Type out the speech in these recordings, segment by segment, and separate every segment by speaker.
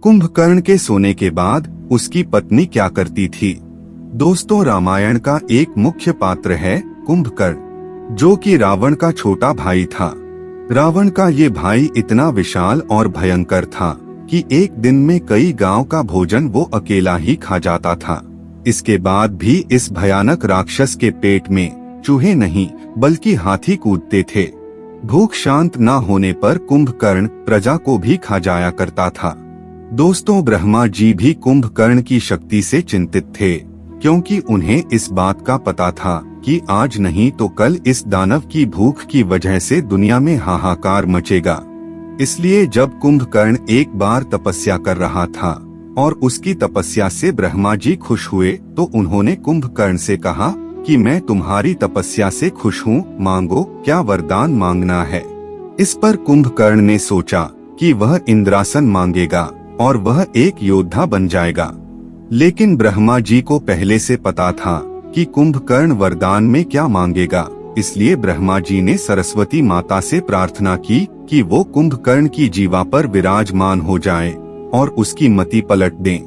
Speaker 1: कुंभकर्ण के सोने के बाद उसकी पत्नी क्या करती थी? दोस्तों, रामायण का एक मुख्य पात्र है कुंभकर्ण, जो कि रावण का छोटा भाई था। रावण का ये भाई इतना विशाल और भयंकर था कि एक दिन में कई गांव का भोजन वो अकेला ही खा जाता था। इसके बाद भी इस भयानक राक्षस के पेट में चूहे नहीं बल्कि हाथी कूदते थे। भूख शांत न होने पर कुंभकर्ण प्रजा को भी खा जाया करता था। दोस्तों, ब्रह्मा जी भी कुंभकर्ण की शक्ति से चिंतित थे, क्योंकि उन्हें इस बात का पता था कि आज नहीं तो कल इस दानव की भूख की वजह से दुनिया में हाहाकार मचेगा। इसलिए जब कुंभकर्ण एक बार तपस्या कर रहा था और उसकी तपस्या से ब्रह्मा जी खुश हुए, तो उन्होंने कुंभकर्ण से कहा कि मैं तुम्हारी तपस्या से खुश हूँ, मांगो, क्या वरदान मांगना है। इस पर कुंभकर्ण ने सोचा कि वह इंद्रासन मांगेगा और वह एक योद्धा बन जाएगा। लेकिन ब्रह्मा जी को पहले से पता था कि कुंभकर्ण वरदान में क्या मांगेगा, इसलिए ब्रह्मा जी ने सरस्वती माता से प्रार्थना की कि वो कुंभकर्ण की जीवा पर विराजमान हो जाए और उसकी मति पलट दें।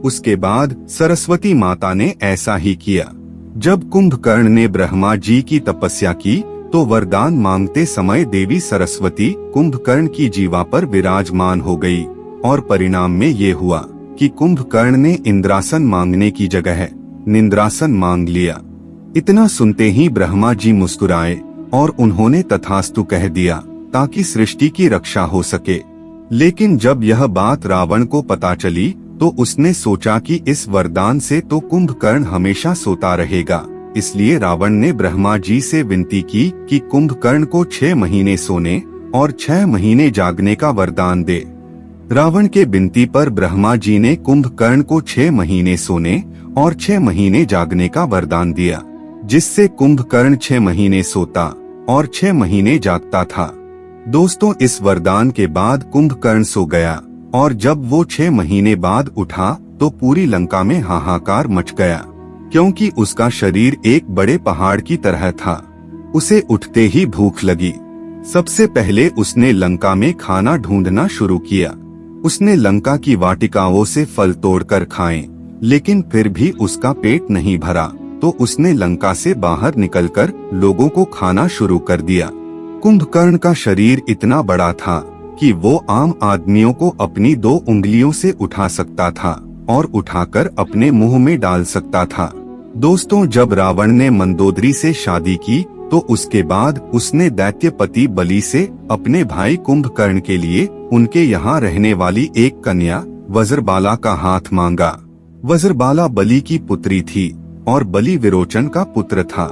Speaker 1: उसके बाद सरस्वती माता ने ऐसा ही किया। जब कुंभकर्ण ने ब्रह्मा जी की तपस्या की तो वरदान मांगते समय देवी सरस्वती कुंभकर्ण की जीवा पर विराजमान हो गई और परिणाम में ये हुआ कि कुंभकर्ण ने इंद्रासन मांगने की जगह निंद्रासन मांग लिया। इतना सुनते ही ब्रह्मा जी मुस्कुराए और उन्होंने तथास्तु कह दिया ताकि सृष्टि की रक्षा हो सके। लेकिन जब यह बात रावण को पता चली तो उसने सोचा कि इस वरदान से तो कुंभकर्ण हमेशा सोता रहेगा। इसलिए रावण ने ब्रह्मा जी से विनती की कि कुंभकर्ण को 6 महीने सोने और 6 महीने जागने का वरदान दे। रावण के विनती पर ब्रह्मा जी ने कुंभकर्ण को 6 महीने सोने और 6 महीने जागने का वरदान दिया, जिससे कुंभकर्ण 6 महीने सोता और 6 महीने जागता था। दोस्तों, इस वरदान के बाद कुंभकर्ण सो गया और जब वो 6 महीने बाद उठा तो पूरी लंका में हाहाकार मच गया, क्योंकि उसका शरीर एक बड़े पहाड़ की तरह था। उसे उठते ही भूख लगी। सबसे पहले उसने लंका में खाना ढूंढना शुरू किया। उसने लंका की वाटिकाओं से फल तोड़कर खाए, लेकिन फिर भी उसका पेट नहीं भरा, तो उसने लंका से बाहर निकलकर लोगों को खाना शुरू कर दिया। कुंभकर्ण का शरीर इतना बड़ा था कि वो आम आदमियों को अपनी 2 उंगलियों से उठा सकता था और उठाकर अपने मुंह में डाल सकता था। दोस्तों, जब रावण ने मंदोदरी से शादी की तो उसके बाद उसने दैत्यपति बलि से अपने भाई कुंभकर्ण के लिए उनके यहाँ रहने वाली एक कन्या वज्रबाला का हाथ मांगा। वज्रबाला बलि की पुत्री थी और बलि विरोचन का पुत्र था।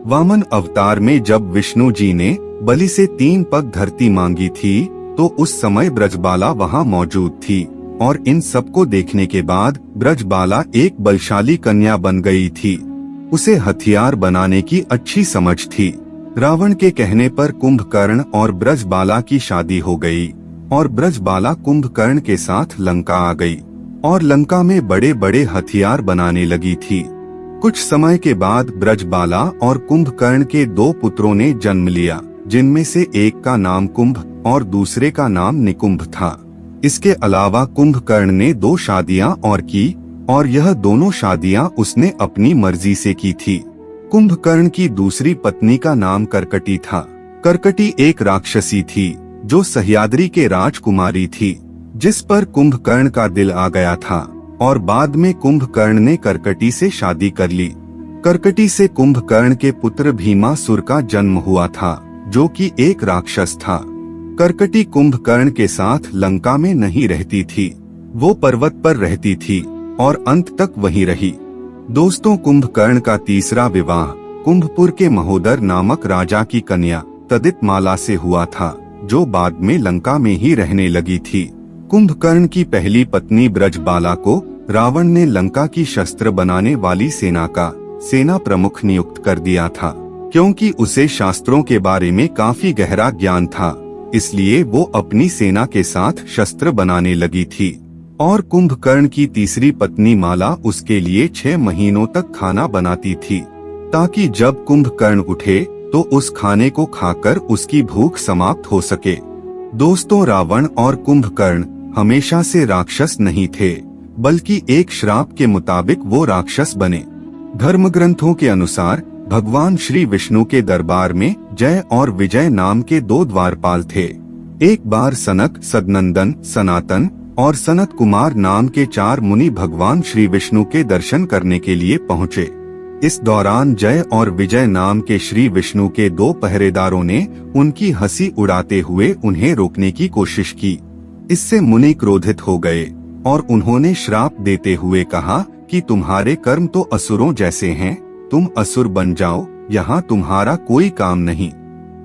Speaker 1: वामन अवतार में जब विष्णु जी ने बलि से 3 पग धरती मांगी थी तो उस समय ब्रजबाला वहाँ मौजूद थी और इन सबको देखने के बाद ब्रजबाला एक बलशाली कन्या बन गई थी। उसे हथियार बनाने की अच्छी समझ थी। रावण के कहने पर कुंभकर्ण और ब्रजबाला की शादी हो गई और ब्रजबाला कुंभकर्ण के साथ लंका आ गई और लंका में बड़े बड़े हथियार बनाने लगी थी। कुछ समय के बाद ब्रजबाला और कुंभकर्ण के 2 पुत्रों ने जन्म लिया, जिनमें से एक का नाम कुंभ और दूसरे का नाम निकुंभ था। इसके अलावा कुंभकर्ण ने 2 शादियां और की और यह दोनों शादियां उसने अपनी मर्जी से की थी। कुंभकर्ण की दूसरी पत्नी का नाम कर्कटी था। कर्कटी एक राक्षसी थी जो सह्याद्री के राजकुमारी थी, जिस पर कुंभकर्ण का दिल आ गया था और बाद में कुंभकर्ण ने कर्कटी से शादी कर ली। कर्कटी से कुंभकर्ण के पुत्र भीमासुर का जन्म हुआ था, जो कि एक राक्षस था। कर्कटी कुंभकर्ण के साथ लंका में नहीं रहती थी, वो पर्वत पर रहती थी और अंत तक वहीं रही। दोस्तों, कुंभकर्ण का तीसरा विवाह कुंभपुर के महोदर नामक राजा की कन्या तदितमाला से हुआ था, जो बाद में लंका में ही रहने लगी थी। कुंभकर्ण की पहली पत्नी ब्रजबाला को रावण ने लंका की शस्त्र बनाने वाली सेना का सेना प्रमुख नियुक्त कर दिया था, क्योंकि उसे शास्त्रों के बारे में काफी गहरा ज्ञान था। इसलिए वो अपनी सेना के साथ शस्त्र बनाने लगी थी और कुंभकर्ण की तीसरी पत्नी माला उसके लिए 6 महीनों तक खाना बनाती थी, ताकि जब कुंभकर्ण उठे तो उस खाने को खाकर उसकी भूख समाप्त हो सके। दोस्तों, रावण और कुंभकर्ण हमेशा से राक्षस नहीं थे, बल्कि एक श्राप के मुताबिक वो राक्षस बने। धर्म ग्रंथों के अनुसार भगवान श्री विष्णु के दरबार में जय और विजय नाम के 2 द्वारपाल थे। एक बार सनक, सदनंदन, सनातन और सनत कुमार नाम के 4 मुनि भगवान श्री विष्णु के दर्शन करने के लिए पहुँचे। इस दौरान जय और विजय नाम के श्री विष्णु के 2 पहरेदारों ने उनकी हंसी उड़ाते हुए उन्हें रोकने की कोशिश की। इससे मुनि क्रोधित हो गए और उन्होंने श्राप देते हुए कहा कि तुम्हारे कर्म तो असुरों जैसे हैं, तुम असुर बन जाओ, यहाँ तुम्हारा कोई काम नहीं।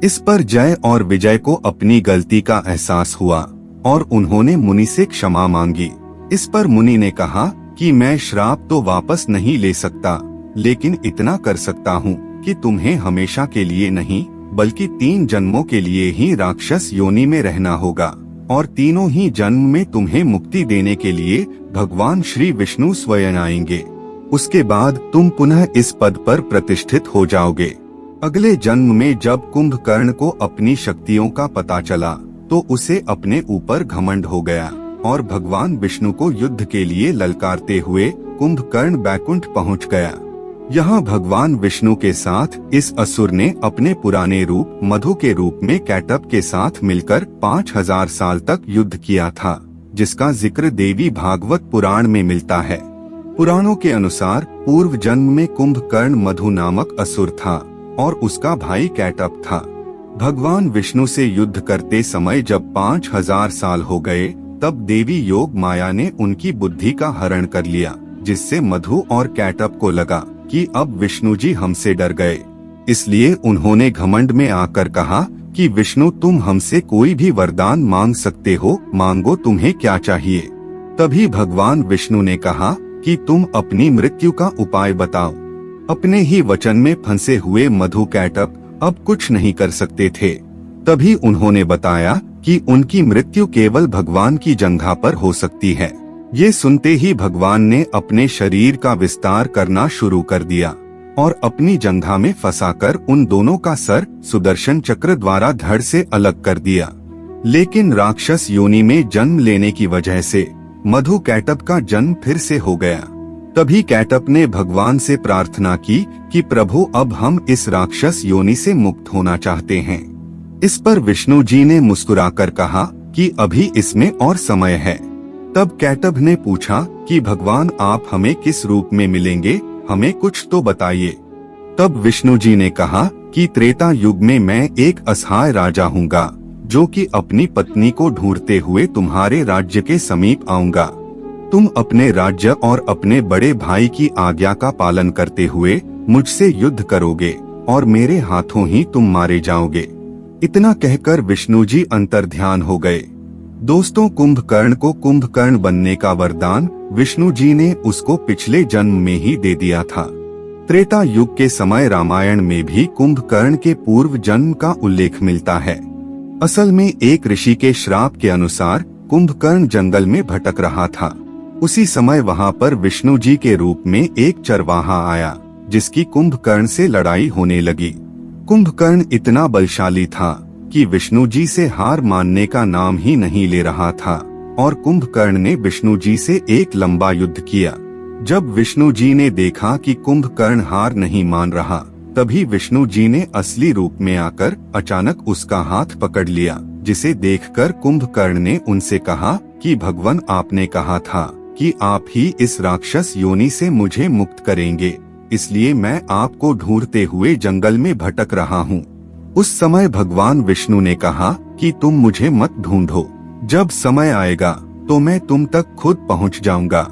Speaker 1: इस पर जय और विजय को अपनी गलती का एहसास हुआ और उन्होंने मुनि से क्षमा मांगी। इस पर मुनि ने कहा कि मैं श्राप तो वापस नहीं ले सकता, लेकिन इतना कर सकता हूँ कि तुम्हें हमेशा के लिए नहीं बल्कि 3 जन्मों के लिए ही राक्षस योनि में रहना होगा और तीनों ही जन्म में तुम्हें मुक्ति देने के लिए भगवान श्री विष्णु स्वयं आएंगे। उसके बाद तुम पुनः इस पद पर प्रतिष्ठित हो जाओगे। अगले जन्म में जब कुंभकर्ण को अपनी शक्तियों का पता चला तो उसे अपने ऊपर घमंड हो गया और भगवान विष्णु को युद्ध के लिए ललकारते हुए कुंभकर्ण बैकुंठ पहुंच गया। यहाँ भगवान विष्णु के साथ इस असुर ने अपने पुराने रूप मधु के रूप में कैटअप के साथ मिलकर 5000 साल तक युद्ध किया था, जिसका जिक्र देवी भागवत पुराण में मिलता है। पुराणों के अनुसार पूर्व जन्म में कुंभकर्ण मधु नामक असुर था और उसका भाई कैटअप था। भगवान विष्णु से युद्ध करते समय जब 5000 साल हो गए तब देवी योग माया ने उनकी बुद्धि का हरण कर लिया, जिससे मधु और कैटअप को लगा कि अब विष्णु जी हमसे डर गए। इसलिए उन्होंने घमंड में आकर कहा कि विष्णु तुम हमसे कोई भी वरदान मांग सकते हो, मांगो, तुम्हें क्या चाहिए। तभी भगवान विष्णु ने कहा कि तुम अपनी मृत्यु का उपाय बताओ। अपने ही वचन में फंसे हुए मधु कैटअप अब कुछ नहीं कर सकते थे। तभी उन्होंने बताया कि उनकी मृत्यु केवल भगवान की जंघा पर हो सकती है। ये सुनते ही भगवान ने अपने शरीर का विस्तार करना शुरू कर दिया और अपनी जंघा में फंसाकर उन दोनों का सर सुदर्शन चक्र द्वारा धड़ से अलग कर दिया। लेकिन राक्षस योनि में जन्म लेने की वजह से मधु कैटअप का जन्म फिर से हो गया। तभी कैटअप ने भगवान से प्रार्थना की कि प्रभु अब हम इस राक्षस योनि से मुक्त होना चाहते हैं। इस पर विष्णु जी ने मुस्कुराकर कहा कि अभी इसमें और समय है। तब कैटअप ने पूछा कि भगवान आप हमें किस रूप में मिलेंगे, हमें कुछ तो बताइए। तब विष्णु जी ने कहा कि त्रेता युग में मैं एक असहाय राजा हूँगा, जो कि अपनी पत्नी को ढूंढते हुए तुम्हारे राज्य के समीप आऊंगा। तुम अपने राज्य और अपने बड़े भाई की आज्ञा का पालन करते हुए मुझसे युद्ध करोगे और मेरे हाथों ही तुम मारे जाओगे। इतना कहकर विष्णु जी अंतर्ध्यान हो गए। दोस्तों, कुंभकर्ण को कुंभकर्ण बनने का वरदान विष्णु जी ने उसको पिछले जन्म में ही दे दिया था। त्रेता युग के समय रामायण में भी कुंभकर्ण के पूर्व जन्म का उल्लेख मिलता है। असल में एक ऋषि के श्राप के अनुसार कुंभकर्ण जंगल में भटक रहा था। उसी समय वहाँ पर विष्णु जी के रूप में एक चरवाहा आया, जिसकी कुंभकर्ण से लड़ाई होने लगी। कुंभकर्ण इतना बलशाली था कि विष्णु जी से हार मानने का नाम ही नहीं ले रहा था और कुंभकर्ण ने विष्णु जी से एक लंबा युद्ध किया। जब विष्णु जी ने देखा कि कुंभकर्ण हार नहीं मान रहा, तभी विष्णु जी ने असली रूप में आकर अचानक उसका हाथ पकड़ लिया, जिसे देखकर कुंभकर्ण ने उनसे कहा कि भगवान आपने कहा था कि आप ही इस राक्षस योनि से मुझे मुक्त करेंगे, इसलिए मैं आपको ढूंढते हुए जंगल में भटक रहा हूँ। उस समय भगवान विष्णु ने कहा कि तुम मुझे मत ढूंढो, जब समय आएगा तो मैं तुम तक खुद पहुंच जाऊंगा।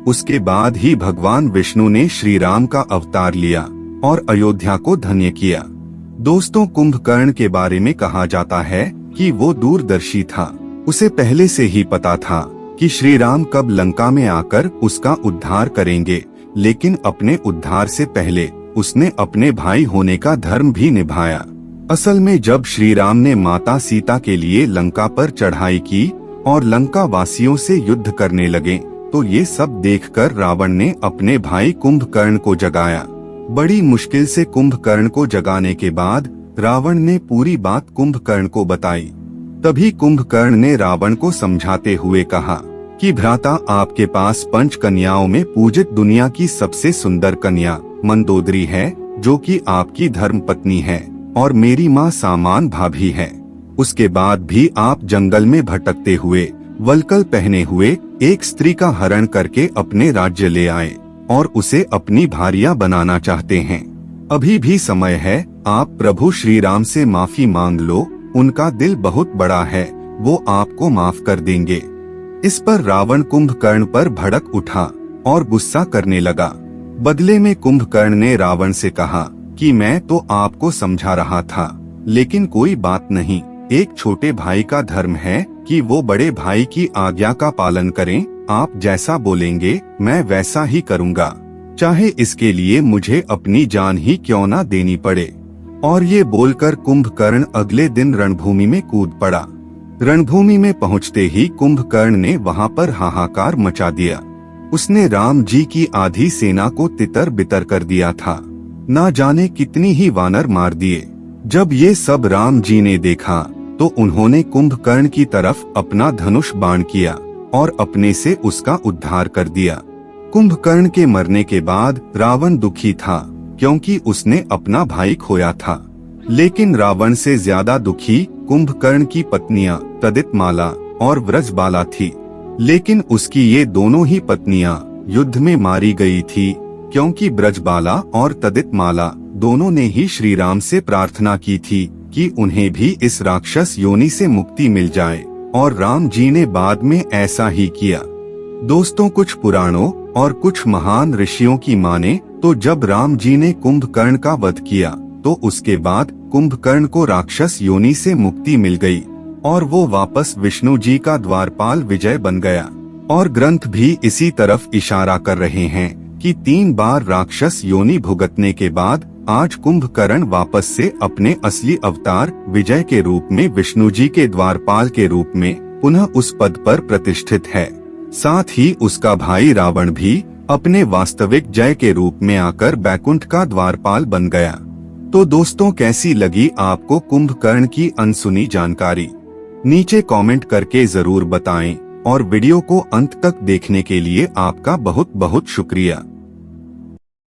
Speaker 1: उसके बाद ही भगवान विष्णु ने श्री राम का अवतार लिया और अयोध्या को धन्य किया। दोस्तों, कुंभकर्ण के बारे में कहा जाता है कि वो दूरदर्शी था। उसे पहले से ही पता था कि श्री राम कब लंका में आकर उसका उद्धार करेंगे, लेकिन अपने उद्धार से पहले उसने अपने भाई होने का धर्म भी निभाया। असल में जब श्री राम ने माता सीता के लिए लंका पर चढ़ाई की और लंका वासियों से युद्ध करने लगे, तो ये सब देखकर रावण ने अपने भाई कुंभकर्ण को जगाया। बड़ी मुश्किल से कुंभकर्ण को जगाने के बाद रावण ने पूरी बात कुंभकर्ण को बताई। तभी कुंभकर्ण ने रावण को समझाते हुए कहा कि भ्राता, आपके पास 5 कन्याओं में पूजित दुनिया की सबसे सुंदर कन्या मंदोदरी है, जो कि आपकी धर्म पत्नी है और मेरी माँ सामान भाभी है। उसके बाद भी आप जंगल में भटकते हुए वल्कल पहने हुए एक स्त्री का हरण करके अपने राज्य ले आए और उसे अपनी भारिया बनाना चाहते हैं। अभी भी समय है, आप प्रभु श्री राम से माफी मांग लो, उनका दिल बहुत बड़ा है, वो आपको माफ कर देंगे। इस पर रावण कुंभकर्ण पर भड़क उठा और गुस्सा करने लगा। बदले में कुंभकर्ण ने रावण से कहा कि मैं तो आपको समझा रहा था, लेकिन कोई बात नहीं, एक छोटे भाई का धर्म है कि वो बड़े भाई की आज्ञा का पालन करें। आप जैसा बोलेंगे मैं वैसा ही करूँगा, चाहे इसके लिए मुझे अपनी जान ही क्यों न देनी पड़े। और ये बोलकर कुंभकर्ण अगले दिन रणभूमि में कूद पड़ा। रणभूमि में पहुंचते ही कुंभकर्ण ने वहां पर हाहाकार मचा दिया। उसने राम जी की आधी सेना को तितर बितर कर दिया था। ना जाने कितनी ही वानर मार दिए। जब ये सब राम जी ने देखा तो उन्होंने कुंभकर्ण की तरफ अपना धनुष बाण किया और अपने से उसका उद्धार कर दिया। कुंभकर्ण के मरने के बाद रावण दुखी था, क्योंकि उसने अपना भाई खोया था। लेकिन रावण से ज्यादा दुखी कुंभकर्ण की पत्नियां तदितमाला और व्रजबाला थी। लेकिन उसकी ये दोनों ही पत्नियां युद्ध में मारी गई थी, क्योंकि ब्रजबाला और तदितमाला दोनों ने ही श्री राम से प्रार्थना की थी कि उन्हें भी इस राक्षस योनि से मुक्ति मिल जाए, और राम जी ने बाद में ऐसा ही किया। दोस्तों, कुछ पुराणों और कुछ महान ऋषियों की माने तो जब राम जी ने कुंभकर्ण का वध किया तो उसके बाद कुंभकर्ण को राक्षस योनि से मुक्ति मिल गई और वो वापस विष्णु जी का द्वारपाल विजय बन गया। और ग्रंथ भी इसी तरफ इशारा कर रहे हैं कि 3 बार राक्षस योनि भुगतने के बाद आज कुंभकर्ण वापस से अपने असली अवतार विजय के रूप में विष्णु जी के द्वारपाल के रूप में पुनः उस पद पर प्रतिष्ठित है। साथ ही उसका भाई रावण भी अपने वास्तविक जय के रूप में आकर बैकुंठ का द्वारपाल बन गया। तो दोस्तों, कैसी लगी आपको कुंभकर्ण की अनसुनी जानकारी? नीचे कमेंट करके जरूर बताएं और वीडियो को अंत तक देखने के लिए आपका बहुत बहुत शुक्रिया।